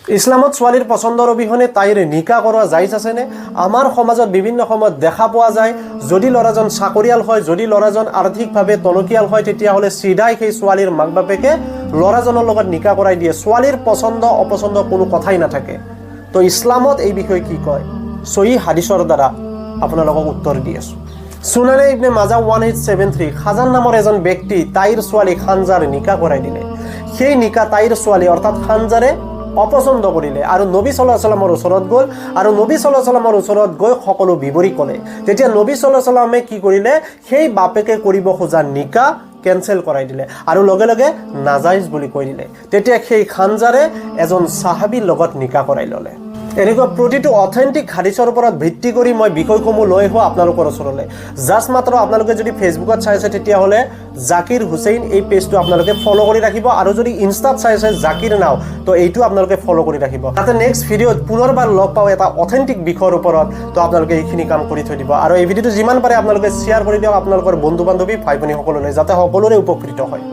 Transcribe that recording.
ইছলামত ছোৱালীৰ পছন্দৰ অবিহনে তাইৰ নিকা কৰোৱা জাইজ আছেনে? আমাৰ সমাজত বিভিন্ন সময়ত দেখা পোৱা যায়, যদি ল'ৰাজন চাকৰিয়াল হয়, যদি ল'ৰাজন আৰ্থিকভাৱে টনকিয়াল হয়, তেতিয়াহ'লে চিধাই সেই ছোৱালীৰ মাক বাপেকে ল'ৰাজনৰ লগত নিকা কৰাই দিয়ে। ছোৱালীৰ পছন্দ অপছন্দ কোনো কথাই নাথাকে। তো ইছলামত এই বিষয়ে কি কয়? সহি হাদিছৰ দ্বাৰা আপোনালোকক উত্তৰ দি আছোঁ। সুনানে ইবনে মাজা 1873 খাজান নামৰ এজন ব্যক্তি তাইৰ ছোৱালী খানজাৰ নিকা কৰাই দিলে। সেই নিকা তাইৰ ছোৱালী অৰ্থাৎ খানজাৰে অপছন্দ কৰিলে আৰু নবী সাল্লাল্লাহু আলাইহি ওয়াসাল্লামৰ ওচৰত গ'ল আৰু নবী সাল্লাল্লাহু আলাইহি ওয়াসাল্লামৰ ওচৰত গৈ সকলো বিৱৰি ক'লে। তেতিয়া নবী সাল্লাল্লাহু আলাইহি ওয়াসাল্লামে কি কৰিলে? সেই বাপেকে কৰিব খোজা নিকা কেনসেল কৰাই দিলে আৰু লগে লগে নাজাইজ বুলি কৈ দিলে। তেতিয়া সেই খানজাৰে এজন সাহাবীৰ লগত নিকা কৰাই ল'লে। এনেকুৱা প্ৰতিটো অথেন্টিক হাদিছৰ ওপৰত ভিত্তি কৰি মই বিষয়সমূহ লৈ আহোঁ আপোনালোকৰ ওচৰলৈ। জাষ্ট মাত্ৰ আপোনালোকে যদি ফেচবুকত চাই আছে তেতিয়াহ'লে জাকিৰ হুছেইন এই পেজটো আপোনালোকে ফ'ল' কৰি ৰাখিব, আৰু যদি ইনষ্টাত চাই আছে জাকিৰ নাও, তো এইটো আপোনালোকে ফ'ল' কৰি ৰাখিব, যাতে নেক্সট ভিডিঅ'ত পুনৰবাৰ লগ পাওঁ এটা অথেন্টিক বিষয়ৰ ওপৰত। তো আপোনালোকে এইখিনি কাম কৰি থৈ দিব আৰু এই ভিডিঅ'টো যিমান পাৰে আপোনালোকে শ্বেয়াৰ কৰি দিয়ক আপোনালোকৰ বন্ধু বান্ধৱী ভাই ভনীসকললৈ, যাতে সকলোৰে উপকৃত হয়।